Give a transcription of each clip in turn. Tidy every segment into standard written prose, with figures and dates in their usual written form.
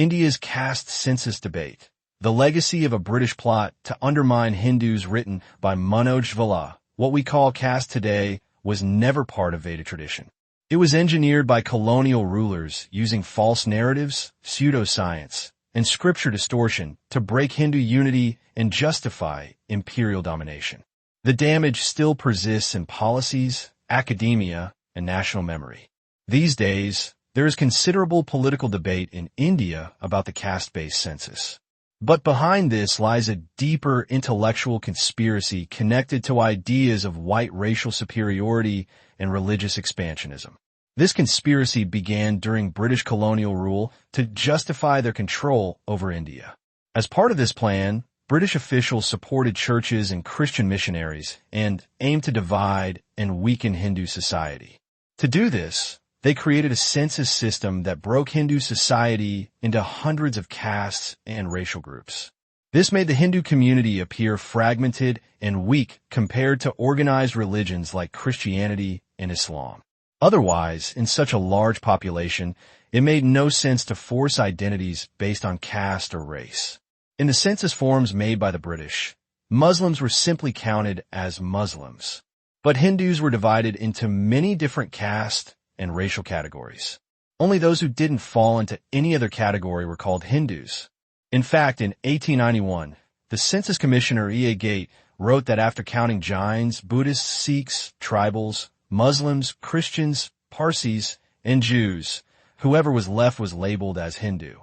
India's caste census debate, the legacy of a British plot to undermine Hindus written by Manoj Vala, what we call caste today, was never part of Vedic tradition. It was engineered by colonial rulers using false narratives, pseudoscience, and scripture distortion to break Hindu unity and justify imperial domination. The damage still persists in policies, academia, and national memory. These days, there is considerable political debate in India about the caste-based census. But behind this lies a deeper intellectual conspiracy connected to ideas of white racial superiority and religious expansionism. This conspiracy began during British colonial rule to justify their control over India. As part of this plan, British officials supported churches and Christian missionaries and aimed to divide and weaken Hindu society. To do this, they created a census system that broke Hindu society into hundreds of castes and racial groups. This made the Hindu community appear fragmented and weak compared to organized religions like Christianity and Islam. Otherwise, in such a large population, it made no sense to force identities based on caste or race. In the census forms made by the British, Muslims were simply counted as Muslims. But Hindus were divided into many different caste and racial categories. Only those who didn't fall into any other category were called Hindus. In fact, in 1891, the Census Commissioner E. A. Gate wrote that after counting Jains, Buddhists, Sikhs, tribals, Muslims, Christians, Parsis, and Jews, whoever was left was labeled as Hindu.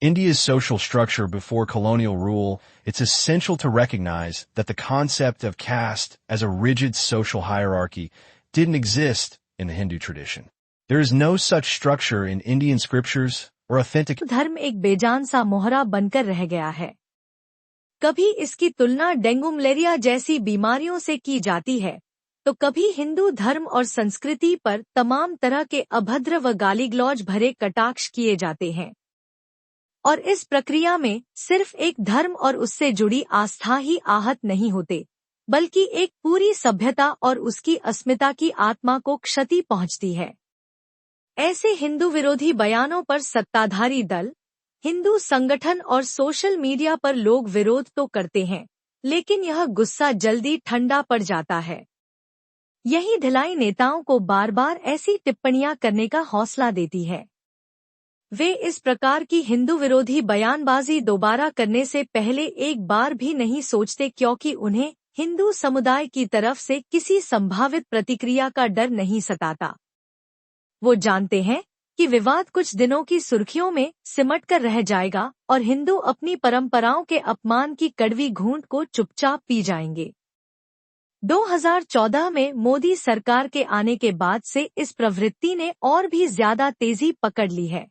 India's social structure before colonial rule, it's essential to recognize that the concept of caste as a rigid social hierarchy didn't exist in the Hindu tradition. There is no such structure in Indian scriptures or authentic. धर्म एक बेजान सा मोहरा बनकर रह गया है। कभी इसकी तुलना डेंगू मलेरिया जैसी बीमारियों से की जाती है, तो कभी हिंदू धर्म और संस्कृति पर तमाम तरह के अभद्र व गाली-गलौज भरे कटाक्ष किए जाते हैं। और इस प्रक्रिया में सिर्फ एक धर्म और उससे जुड़ी आस्था ही आहत नहीं होते, बल्कि एक पूरी सभ्यता और उसकी अस्मिता की आत्मा को क्षति पहुंचती है। ऐसे हिंदू विरोधी बयानों पर सत्ताधारी दल, हिंदू संगठन और सोशल मीडिया पर लोग विरोध तो करते हैं, लेकिन यह गुस्सा जल्दी ठंडा पड़ जाता है। यही ढिलाई नेताओं को बार बार ऐसी टिप्पणियां करने का हौसला देती है। वे इस प्रकार की हिंदू विरोधी बयानबाजी दोबारा करने से पहले एक बार भी नहीं सोचते, क्योंकि उन्हें हिंदू समुदाय की तरफ से किसी संभावित प्रतिक्रिया का डर नहीं सताता। वो जानते हैं कि विवाद कुछ दिनों की सुर्खियों में सिमट कर रह जाएगा और हिंदू अपनी परंपराओं के अपमान की कड़वी घूंट को चुपचाप पी जाएंगे। 2014 में मोदी सरकार के आने के बाद से इस प्रवृत्ति ने और भी ज्यादा तेजी पकड़ ली है।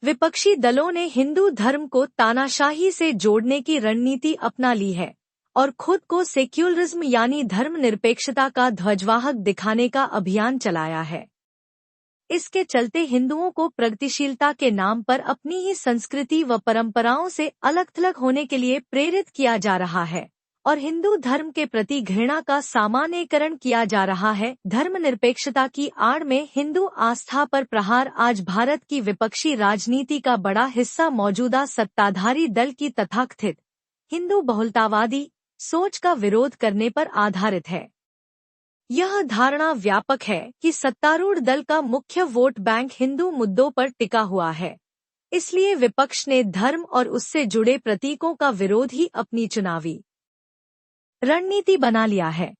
विपक्षी दलों ने हिंदू धर्म को तानाशाही से जोड़ने की रणनीति अपना ली है और खुद को सेक्युलरिज्म यानी धर्मनिरपेक्षता का ध्वजवाहक दिखाने का अभियान चलाया है। इसके चलते हिंदुओं को प्रगतिशीलता के नाम पर अपनी ही संस्कृति व परंपराओं से अलग-थलग होने के लिए प्रेरित किया जा रहा है और हिंदू धर्म के प्रति घृणा का सामान्यीकरण किया जा रहा है। धर्मनिरपेक्षता की आड़ में हिंदू आस्था पर प्रहार आज भारत की विपक्षी राजनीति का बड़ा हिस्सा मौजूदा सत्ताधारी दल की तथाकथित हिंदू बहुलतावादी सोच का विरोध करने पर आधारित है। यह धारणा व्यापक है कि सत्तारूढ़ दल का मुख्य वोट बैंक हिंदू मुद्दों पर टिका हुआ है, इसलिए विपक्ष ने धर्म और उससे जुड़े प्रतीकों का विरोध ही अपनी चुनावी रणनीति बना लिया है।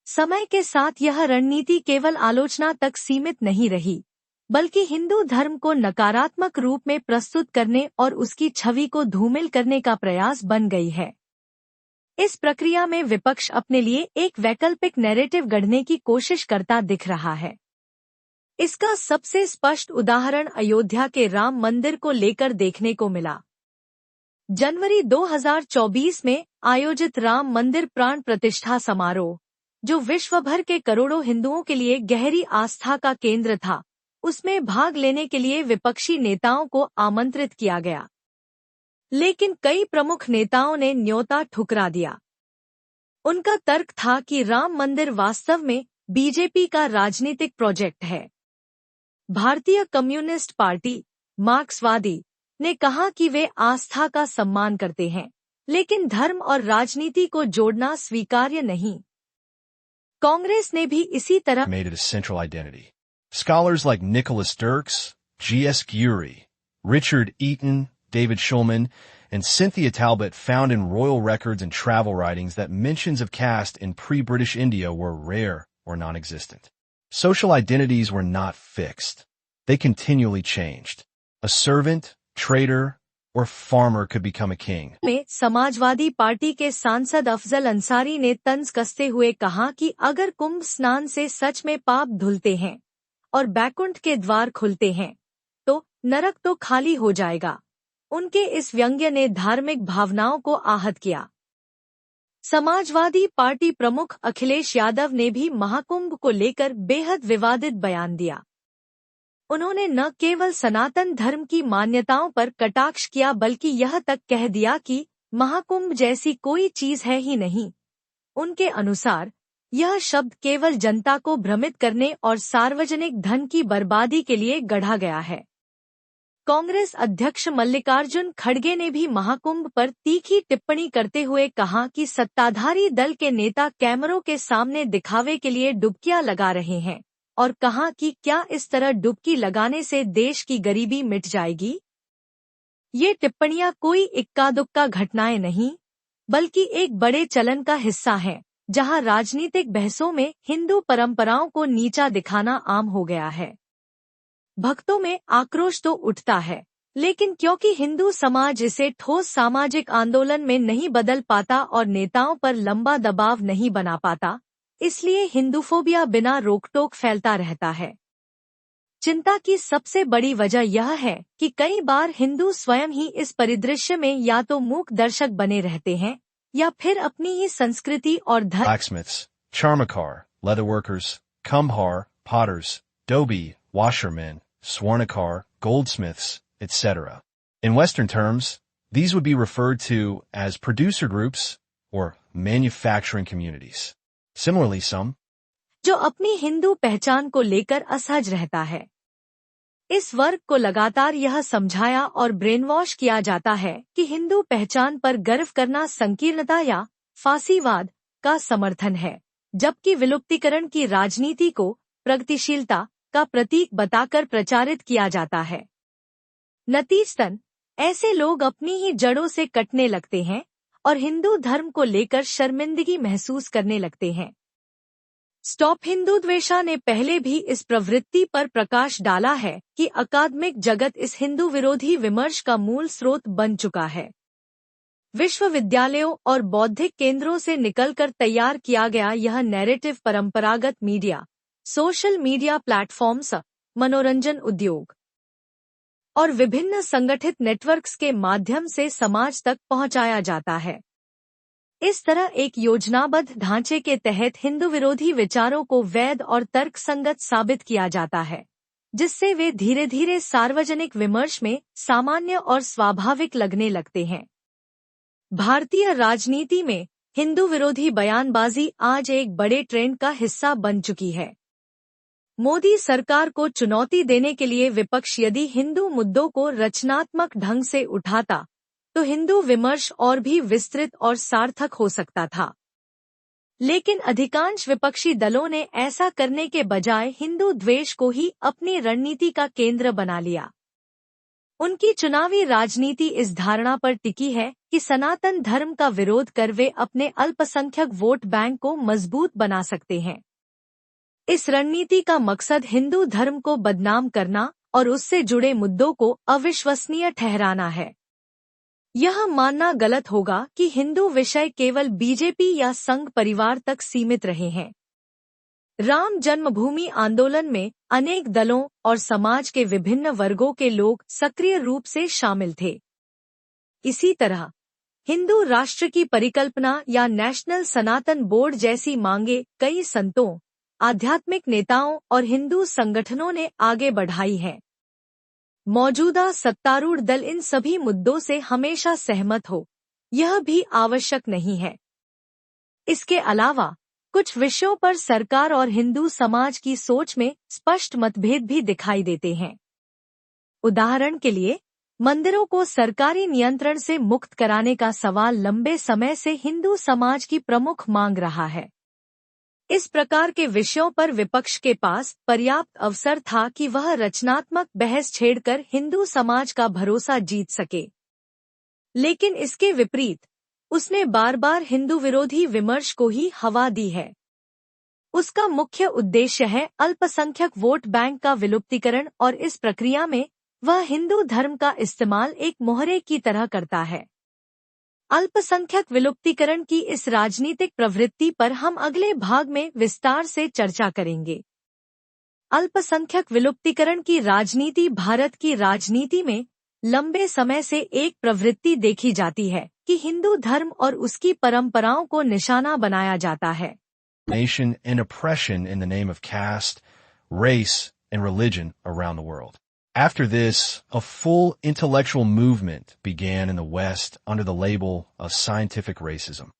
समय के साथ यह रणनीति केवल आलोचना तक सीमित नहीं रही, बल्कि हिंदू धर्म को नकारात्मक रूप में प्रस्तुत करने और उसकी छवि को धूमिल करने का प्रयास बन गई है। इस प्रक्रिया में विपक्ष अपने लिए एक वैकल्पिक नैरेटिव गढ़ने की कोशिश करता दिख रहा है। इसका सबसे स्पष्ट उदाहरण अयोध्या के राम मंदिर को लेकर देखने को मिला। जनवरी 2024 में आयोजित राम मंदिर प्राण प्रतिष्ठा समारोह, जो विश्व भर के करोड़ों हिंदुओं के लिए गहरी आस्था का केंद्र था, उसमें भाग लेने के लिए विपक्षी नेताओं को आमंत्रित किया गया, लेकिन कई प्रमुख नेताओं ने न्योता ठुकरा दिया। उनका तर्क था कि राम मंदिर वास्तव में बीजेपी का राजनीतिक प्रोजेक्ट है। भारतीय कम्युनिस्ट पार्टी, मार्क्सवादी ने कहा कि वे आस्था का सम्मान करते हैं, लेकिन धर्म और राजनीति को जोड़ना स्वीकार्य नहीं। कांग्रेस ने भी इसी तरह made it a central identity. Scholars like Nicholas Dirks, G.S. Gurey, Richard Eaton, David Schulman, and Cynthia Talbot found in royal records and travel writings that mentions of caste in pre-British India were rare or non-existent. Social identities were not fixed. They continually changed. A servant, trader, or farmer could become a king. में Samajwadi party के सांसद अफजल अंसारी ने तंज कसते हुए कहा कि अगर कुंभ स्नान से सच में पाप धुलते हैं और बैकुंठ के द्वार खुलते हैं, तो नरक तो खाली हो जाएगा। उनके इस व्यंग्य ने धार्मिक भावनाओं को आहत किया। समाजवादी पार्टी प्रमुख अखिलेश यादव ने भी महाकुंभ को लेकर बेहद विवादित बयान दिया। उन्होंने न केवल सनातन धर्म की मान्यताओं पर कटाक्ष किया, बल्कि यह तक कह दिया कि महाकुंभ जैसी कोई चीज है ही नहीं। उनके अनुसार यह शब्द केवल जनता को भ्रमित करने और सार्वजनिक धन की बर्बादी के लिए गढ़ा गया है। कांग्रेस अध्यक्ष मल्लिकार्जुन खड़गे ने भी महाकुंभ पर तीखी टिप्पणी करते हुए कहा कि सत्ताधारी दल के नेता कैमरों के सामने दिखावे के लिए डुबकियां लगा रहे हैं, और कहा कि क्या इस तरह डुबकी लगाने से देश की गरीबी मिट जाएगी। ये टिप्पणियां कोई इक्का दुक्का घटनाएं नहीं, बल्कि एक बड़े चलन का हिस्सा हैं, जहां राजनीतिक बहसों में हिंदू परंपराओं को नीचा दिखाना आम हो गया है। भक्तों में आक्रोश तो उठता है, लेकिन क्योंकि हिंदू समाज इसे ठोस सामाजिक आंदोलन में नहीं बदल पाता और नेताओं पर लंबा दबाव नहीं बना पाता, इसलिए हिंदूफोबिया बिना रोकटोक फैलता रहता है। चिंता की सबसे बड़ी वजह यह है कि कई बार हिंदू स्वयं ही इस परिदृश्य में या तो मूक दर्शक बने रहते हैं या फिर अपनी ही संस्कृति और धर्म Blacksmiths, charmakar, leatherworkers, kumbhar, potters, dhobi, washermen, swarnakar, goldsmiths, etc. In Western terms, these would be referred to as producer groups or manufacturing communities. Similarly, some जो अपनी हिंदू पहचान को लेकर असहज रहता है। इस वर्ग को लगातार यह समझाया और ब्रेनवॉश किया जाता है कि हिंदू पहचान पर गर्व करना संकीर्णता या फासीवाद का समर्थन है, जबकि विलुप्तीकरण की राजनीति को प्रगतिशीलता का प्रतीक बताकर प्रचारित किया जाता है। नतीजतन ऐसे लोग अपनी ही जड़ों से कटने लगते हैं और हिंदू धर्म को लेकर शर्मिंदगी महसूस करने लगते हैं। स्टॉप हिंदुद्वेषा ने पहले भी इस प्रवृत्ति पर प्रकाश डाला है कि अकादमिक जगत इस हिंदू विरोधी विमर्श का मूल स्रोत बन चुका है। विश्वविद्यालयों और बौद्धिक केंद्रों से निकलकर तैयार किया गया यह नैरेटिव परंपरागत मीडिया, सोशल मीडिया प्लेटफॉर्म्स, मनोरंजन उद्योग और विभिन्न संगठित नेटवर्क्स के माध्यम से समाज तक पहुंचाया जाता है। इस तरह एक योजनाबद्ध ढांचे के तहत हिंदू विरोधी विचारों को वैध और तर्कसंगत साबित किया जाता है, जिससे वे धीरे धीरे सार्वजनिक विमर्श में सामान्य और स्वाभाविक लगने लगते हैं। भारतीय राजनीति में हिंदू विरोधी बयानबाजी आज एक बड़े ट्रेंड का हिस्सा बन चुकी है। मोदी सरकार को चुनौती देने के लिए विपक्ष यदि हिंदू मुद्दों को रचनात्मक ढंग से उठाता तो हिंदू विमर्श और भी विस्तृत और सार्थक हो सकता था। लेकिन अधिकांश विपक्षी दलों ने ऐसा करने के बजाय हिंदू द्वेष को ही अपनी रणनीति का केंद्र बना लिया। उनकी चुनावी राजनीति इस धारणा पर टिकी है कि सनातन धर्म का विरोध कर वे अपने अल्पसंख्यक वोट बैंक को मजबूत बना सकते हैं। इस रणनीति का मकसद हिंदू धर्म को बदनाम करना और उससे जुड़े मुद्दों को अविश्वसनीय ठहराना है। यह मानना गलत होगा कि हिंदू विषय केवल बीजेपी या संघ परिवार तक सीमित रहे हैं। राम जन्मभूमि आंदोलन में अनेक दलों और समाज के विभिन्न वर्गों के लोग सक्रिय रूप से शामिल थे। इसी तरह हिंदू राष्ट्र की परिकल्पना या नेशनल सनातन बोर्ड जैसी मांगे कई संतों, आध्यात्मिक नेताओं और हिंदू संगठनों ने आगे बढ़ाई है। मौजूदा सत्तारूढ़ दल इन सभी मुद्दों से हमेशा सहमत हो, यह भी आवश्यक नहीं है। इसके अलावा कुछ विषयों पर सरकार और हिंदू समाज की सोच में स्पष्ट मतभेद भी दिखाई देते हैं। उदाहरण के लिए, मंदिरों को सरकारी नियंत्रण से मुक्त कराने का सवाल लंबे समय से हिंदू समाज की प्रमुख मांग रहा है। इस प्रकार के विषयों पर विपक्ष के पास पर्याप्त अवसर था कि वह रचनात्मक बहस छेड़कर हिंदू समाज का भरोसा जीत सके। लेकिन इसके विपरीत उसने बार बार हिंदू विरोधी विमर्श को ही हवा दी है। उसका मुख्य उद्देश्य है अल्पसंख्यक वोट बैंक का विलुप्तीकरण और इस प्रक्रिया में वह हिंदू धर्म का इस्तेमाल एक मोहरे की तरह करता है। अल्पसंख्यक विलुप्तीकरण की इस राजनीतिक प्रवृत्ति पर हम अगले भाग में विस्तार से चर्चा करेंगे। अल्पसंख्यक विलुप्तीकरण की राजनीति भारत की राजनीति में लंबे समय से एक प्रवृत्ति देखी जाती है कि हिंदू धर्म और उसकी परंपराओं को निशाना बनाया जाता है। Nation and oppression in the name of caste, race, and religion around the world. After this, a full intellectual movement began in the West under the label of scientific racism.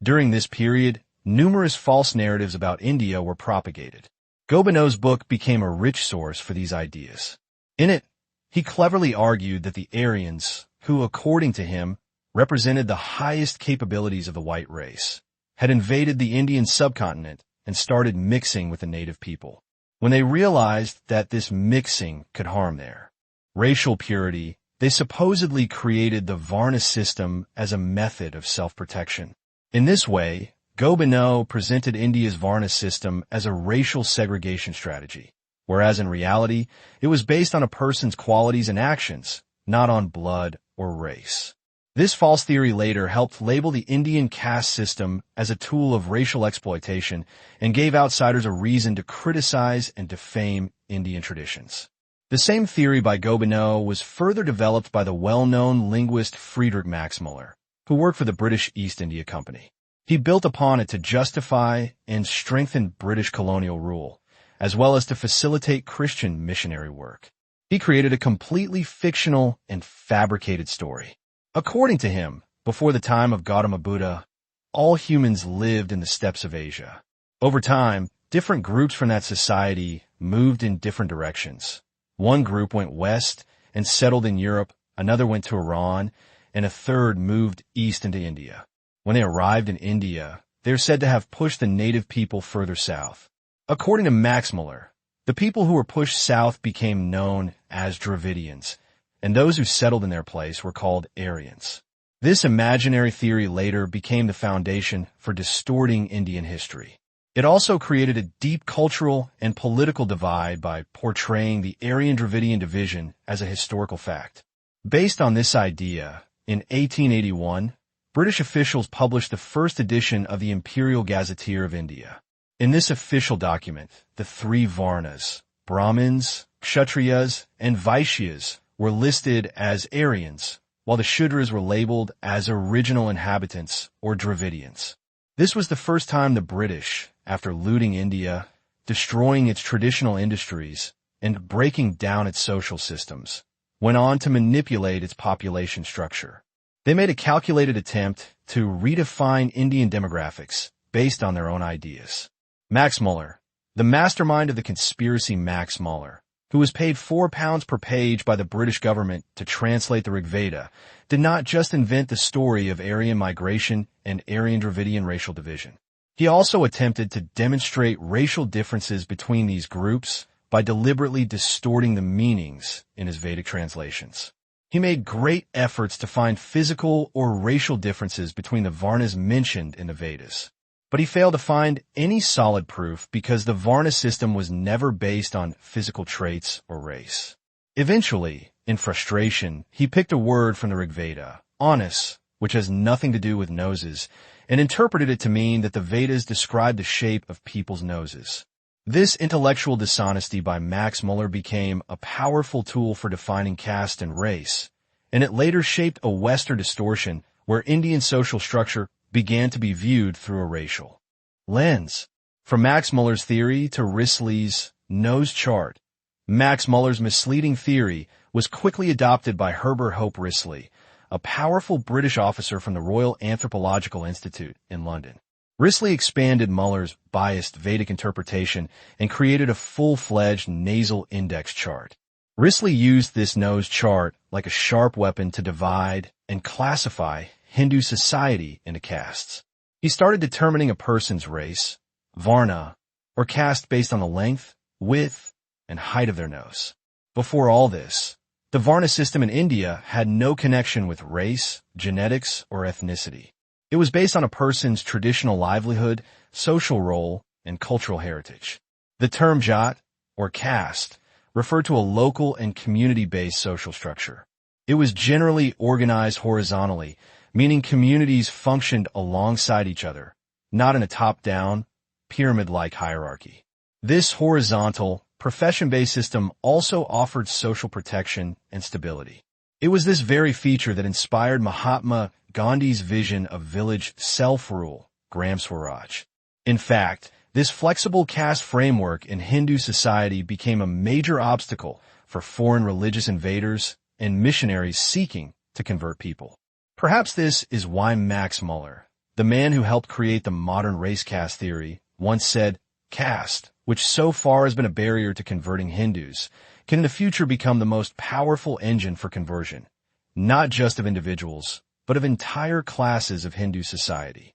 During this period, numerous false narratives about India were propagated. Gobineau's book became a rich source for these ideas. In it, he cleverly argued that the Aryans, who, according to him, represented the highest capabilities of the white race, had invaded the Indian subcontinent and started mixing with the native people. When they realized that this mixing could harm their racial purity, they supposedly created the Varna system as a method of self-protection. In this way, Gobineau presented India's Varna system as a racial segregation strategy, whereas in reality, it was based on a person's qualities and actions, not on blood or race. This false theory later helped label the Indian caste system as a tool of racial exploitation and gave outsiders a reason to criticize and defame Indian traditions. The same theory by Gobineau was further developed by the well-known linguist Friedrich Max Müller, who worked for the British East India Company. He built upon it to justify and strengthen British colonial rule, as well as to facilitate Christian missionary work. He created a completely fictional and fabricated story. According to him, before the time of Gautama Buddha, all humans lived in the steppes of Asia. Over time, different groups from that society moved in different directions. One group went west and settled in Europe, another went to Iran, and a third moved east into India. When they arrived in India, they are said to have pushed the native people further south. According to Max Müller, the people who were pushed south became known as Dravidians, and those who settled in their place were called Aryans. This imaginary theory later became the foundation for distorting Indian history. It also created a deep cultural and political divide by portraying the Aryan-Dravidian division as a historical fact. Based on this idea, in 1881, British officials published the first edition of the Imperial Gazetteer of India. In this official document, the three Varnas, Brahmins, Kshatriyas, and Vaishyas, were listed as Aryans, while the Shudras were labeled as original inhabitants or Dravidians. This was the first time the British, after looting India, destroying its traditional industries, and breaking down its social systems, went on to manipulate its population structure. They made a calculated attempt to redefine Indian demographics based on their own ideas. Max Müller, the mastermind of the conspiracy Max Müller, who was paid £4 per page by the British government to translate the Rig Veda, did not just invent the story of Aryan migration and Aryan-Dravidian racial division. He also attempted to demonstrate racial differences between these groups by deliberately distorting the meanings in his Vedic translations. He made great efforts to find physical or racial differences between the Varnas mentioned in the Vedas. But he failed to find any solid proof because the Varna system was never based on physical traits or race. Eventually, in frustration, he picked a word from the Rig Veda, Anus, which has nothing to do with noses, and interpreted it to mean that the Vedas describe the shape of people's noses. This intellectual dishonesty by Max Müller became a powerful tool for defining caste and race, and it later shaped a Western distortion where Indian social structure began to be viewed through a racial lens. From Max Müller's theory to Risley's nose chart, Max Müller's misleading theory was quickly adopted by Herbert Hope Risley, a powerful British officer from the Royal Anthropological Institute in London. Risley expanded Müller's biased Vedic interpretation and created a full-fledged nasal index chart. Risley used this nose chart like a sharp weapon to divide and classify Hindu society into castes. He started determining a person's race, varna, or caste based on the length, width, and height of their nose. Before all this, the varna system in India had no connection with race, genetics, or ethnicity. It was based on a person's traditional livelihood, social role, and cultural heritage. The term jaat, or caste, referred to a local and community-based social structure. It was generally organized horizontally, meaning communities functioned alongside each other, not in a top-down, pyramid-like hierarchy. This horizontal, profession-based system also offered social protection and stability. It was this very feature that inspired Mahatma Gandhi's vision of village self-rule, Gram Swaraj. In fact, this flexible caste framework in Hindu society became a major obstacle for foreign religious invaders and missionaries seeking to convert people. Perhaps this is why Max Muller, the man who helped create the modern race caste theory, once said, "Caste, which so far has been a barrier to converting Hindus, can in the future become the most powerful engine for conversion, not just of individuals, but of entire classes of Hindu society."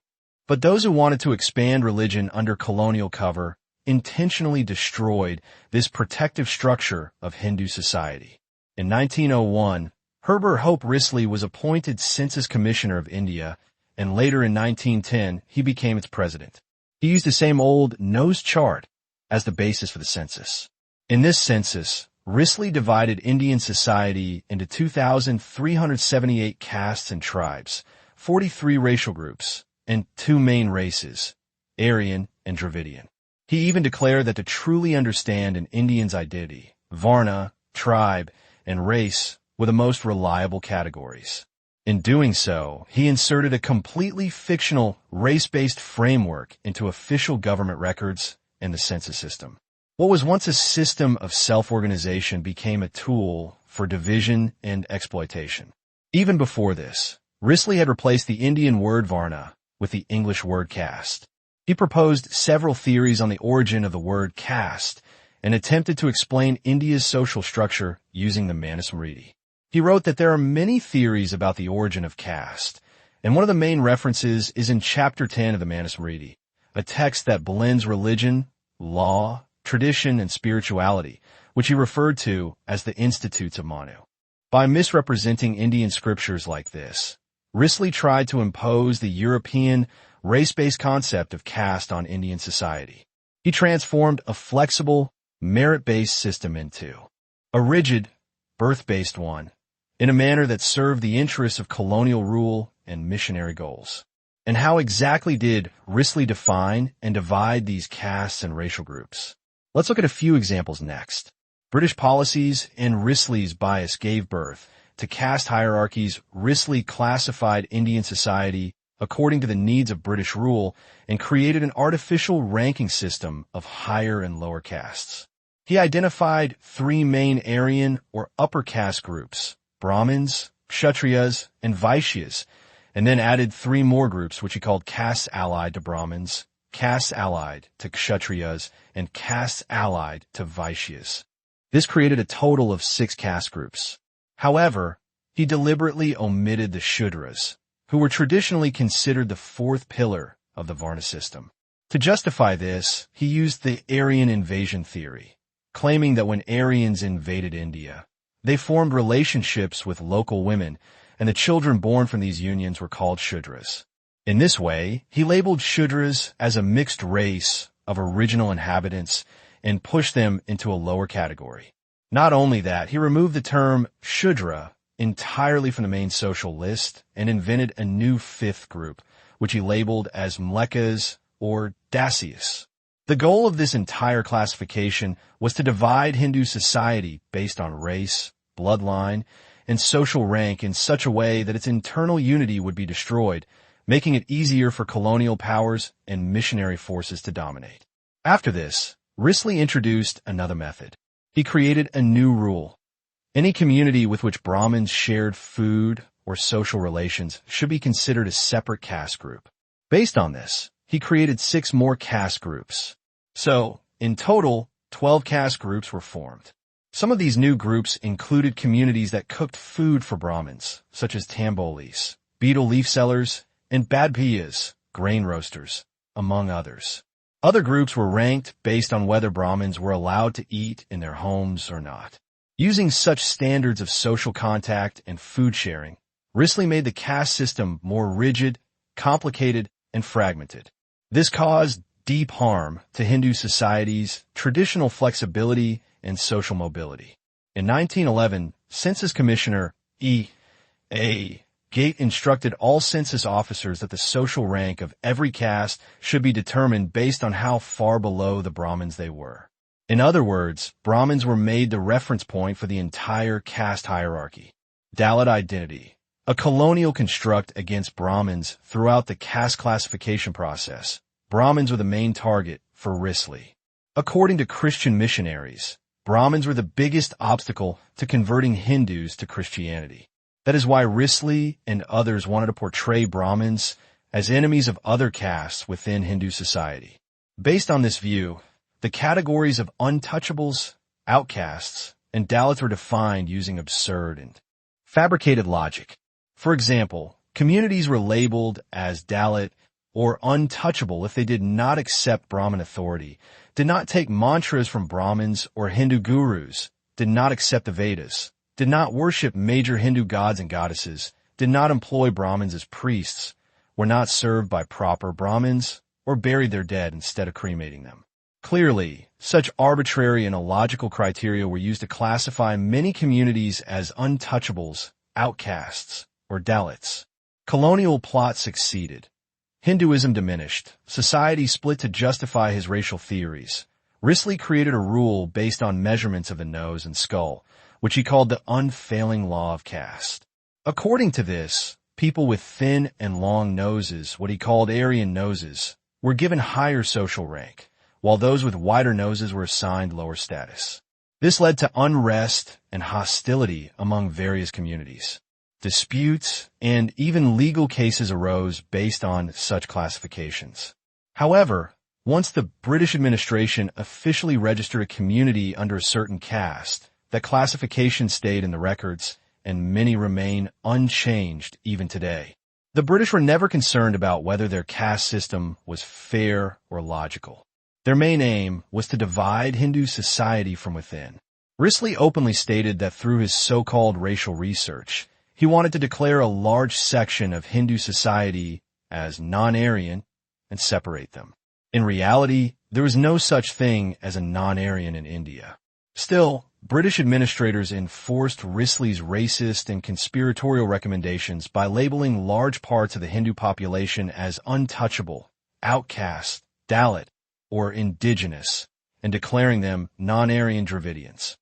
But those who wanted to expand religion under colonial cover intentionally destroyed this protective structure of Hindu society. In 1901, Herbert Hope Risley was appointed Census Commissioner of India, and later in 1910, he became its president. He used the same old nose chart as the basis for the census. In this census, Risley divided Indian society into 2,378 castes and tribes, 43 racial groups, and two main races, Aryan and Dravidian. He even declared that to truly understand an Indian's identity, varna, tribe, and race were the most reliable categories. In doing so, he inserted a completely fictional, race-based framework into official government records and the census system. What was once a system of self-organization became a tool for division and exploitation. Even before this, Risley had replaced the Indian word varna with the English word caste. He proposed several theories on the origin of the word caste and attempted to explain India's social structure using the Manusmriti. He wrote that there are many theories about the origin of caste, and one of the main references is in Chapter 10 of the Manusmriti, a text that blends religion, law, tradition, and spirituality, which he referred to as the Institutes of Manu. By misrepresenting Indian scriptures like this, Risley tried to impose the European, race-based concept of caste on Indian society. He transformed a flexible, merit-based system into a rigid, birth-based one, in a manner that served the interests of colonial rule and missionary goals. And how exactly did Risley define and divide these castes and racial groups? Let's look at a few examples next. British policies and Risley's bias gave birth to caste hierarchies. Risley classified Indian society according to the needs of British rule and created an artificial ranking system of higher and lower castes. He identified three main Aryan or upper caste groups, Brahmins, Kshatriyas, and Vaishyas, and then added three more groups which he called castes allied to Brahmins, castes allied to Kshatriyas, and castes allied to Vaishyas. This created a total of 6 caste groups. However, he deliberately omitted the Shudras, who were traditionally considered the fourth pillar of the Varna system. To justify this, he used the Aryan invasion theory, claiming that when Aryans invaded India, they formed relationships with local women, and the children born from these unions were called Shudras. In this way, he labeled Shudras as a mixed race of original inhabitants and pushed them into a lower category. Not only that, he removed the term Shudra entirely from the main social list and invented a new 5th group, which he labeled as Mlekas or Dasyas. The goal of this entire classification was to divide Hindu society based on race, bloodline, and social rank in such a way that its internal unity would be destroyed, making it easier for colonial powers and missionary forces to dominate. After this, Risley introduced another method. He created a new rule. Any community with which Brahmins shared food or social relations should be considered a separate caste group. Based on this, he created 6 more caste groups. So, in total, 12 caste groups were formed. Some of these new groups included communities that cooked food for Brahmins, such as tambolis, betel leaf sellers, and badpiyas, grain roasters, among others. Other groups were ranked based on whether Brahmins were allowed to eat in their homes or not. Using such standards of social contact and food sharing, Risley made the caste system more rigid, complicated, and fragmented. This caused deep harm to Hindu society's traditional flexibility and social mobility. In 1911, Census Commissioner E.A. Gate instructed all census officers that the social rank of every caste should be determined based on how far below the Brahmins they were. In other words, Brahmins were made the reference point for the entire caste hierarchy. Dalit identity, a colonial construct against Brahmins throughout the caste classification process. Brahmins were the main target for Risley. According to Christian missionaries, Brahmins were the biggest obstacle to converting Hindus to Christianity. That is why Risley and others wanted to portray Brahmins as enemies of other castes within Hindu society. Based on this view, the categories of untouchables, outcasts, and Dalits were defined using absurd and fabricated logic. For example, communities were labeled as Dalit or untouchable if they did not accept Brahmin authority, did not take mantras from Brahmins or Hindu gurus, did not accept the Vedas, did not worship major Hindu gods and goddesses, did not employ Brahmins as priests, were not served by proper Brahmins, or buried their dead instead of cremating them. Clearly, such arbitrary and illogical criteria were used to classify many communities as untouchables, outcasts, or Dalits. Colonial plot succeeded. Hinduism diminished. Society split to justify his racial theories. Risley created a rule based on measurements of the nose and skull, which he called the unfailing law of caste. According to this, people with thin and long noses, what he called Aryan noses, were given higher social rank, while those with wider noses were assigned lower status. This led to unrest and hostility among various communities. Disputes and even legal cases arose based on such classifications. However, once the British administration officially registered a community under a certain caste, that classification stayed in the records, and many remain unchanged even today. The British were never concerned about whether their caste system was fair or logical. Their main aim was to divide Hindu society from within. Risley openly stated that through his so-called racial research, he wanted to declare a large section of Hindu society as non-Aryan and separate them. In reality, there was no such thing as a non-Aryan in India. Still, British administrators enforced Risley's racist and conspiratorial recommendations by labeling large parts of the Hindu population as untouchable, outcast, Dalit, or indigenous, and declaring them non-Aryan Dravidians.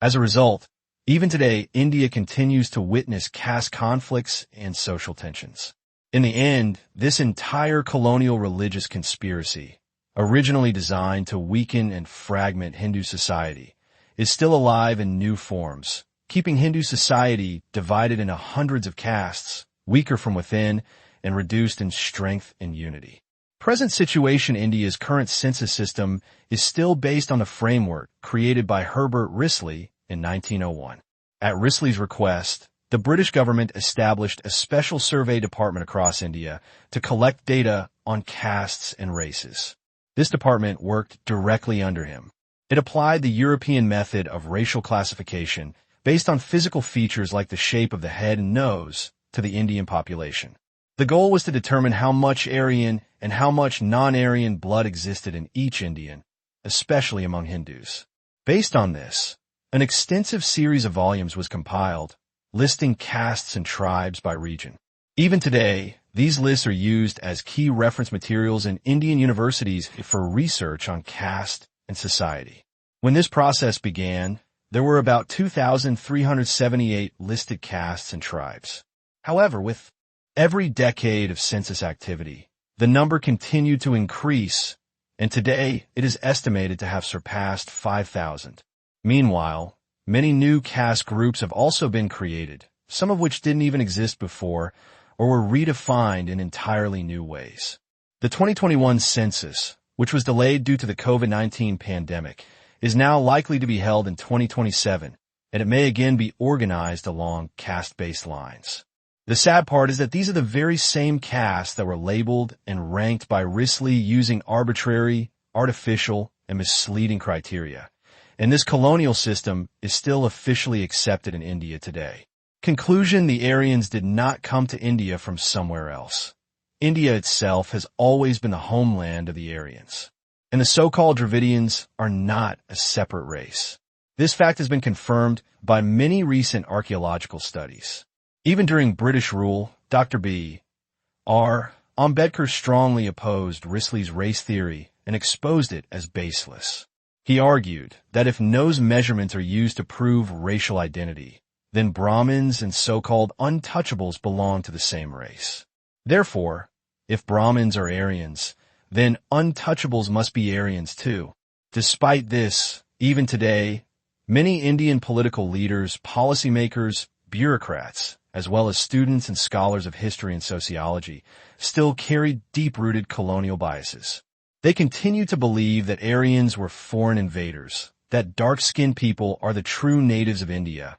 As a result, even today, India continues to witness caste conflicts and social tensions. In the end, this entire colonial religious conspiracy, originally designed to weaken and fragment Hindu society, is still alive in new forms, keeping Hindu society divided into hundreds of castes, weaker from within, and reduced in strength and unity. Present situation India's current census system is still based on the framework created by Herbert Risley in 1901. At Risley's request, the British government established a special survey department across India to collect data on castes and races. This department worked directly under him. It applied the European method of racial classification based on physical features like the shape of the head and nose to the Indian population. The goal was to determine how much Aryan and how much non-Aryan blood existed in each Indian, especially among Hindus. Based on this, an extensive series of volumes was compiled, listing castes and tribes by region. Even today, these lists are used as key reference materials in Indian universities for research on caste and society. When this process began, there were about 2,378 listed castes and tribes. However, with every decade of census activity, the number continued to increase, and today it is estimated to have surpassed 5,000. Meanwhile, many new caste groups have also been created, some of which didn't even exist before or were redefined in entirely new ways. The 2021 census, which was delayed due to the COVID-19 pandemic, is now likely to be held in 2027, and it may again be organized along caste-based lines. The sad part is that these are the very same castes that were labeled and ranked by Risley using arbitrary, artificial, and misleading criteria. And this colonial system is still officially accepted in India today. Conclusion: the Aryans did not come to India from somewhere else. India itself has always been the homeland of the Aryans. And the so-called Dravidians are not a separate race. This fact has been confirmed by many recent archaeological studies. Even during British rule, Dr. B.R. Ambedkar strongly opposed Risley's race theory and exposed it as baseless. He argued that if nose measurements are used to prove racial identity, then Brahmins and so-called untouchables belong to the same race. Therefore, if Brahmins are Aryans, then untouchables must be Aryans too. Despite this, even today, many Indian political leaders, policymakers, bureaucrats, as well as students and scholars of history and sociology, still carry deep-rooted colonial biases. They continue to believe that Aryans were foreign invaders, that dark-skinned people are the true natives of India,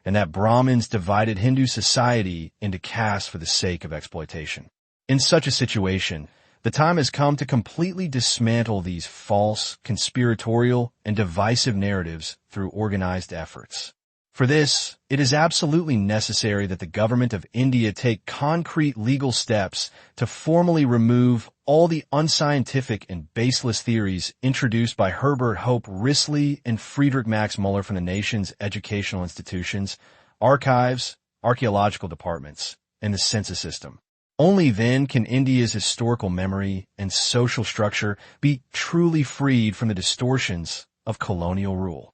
and that Brahmins divided Hindu society into castes for the sake of exploitation. In such a situation, the time has come to completely dismantle these false, conspiratorial, and divisive narratives through organized efforts. For this, it is absolutely necessary that the government of India take concrete legal steps to formally remove all the unscientific and baseless theories introduced by Herbert Hope Risley and Friedrich Max Muller from the nation's educational institutions, archives, archaeological departments, and the census system. Only then can India's historical memory and social structure be truly freed from the distortions of colonial rule.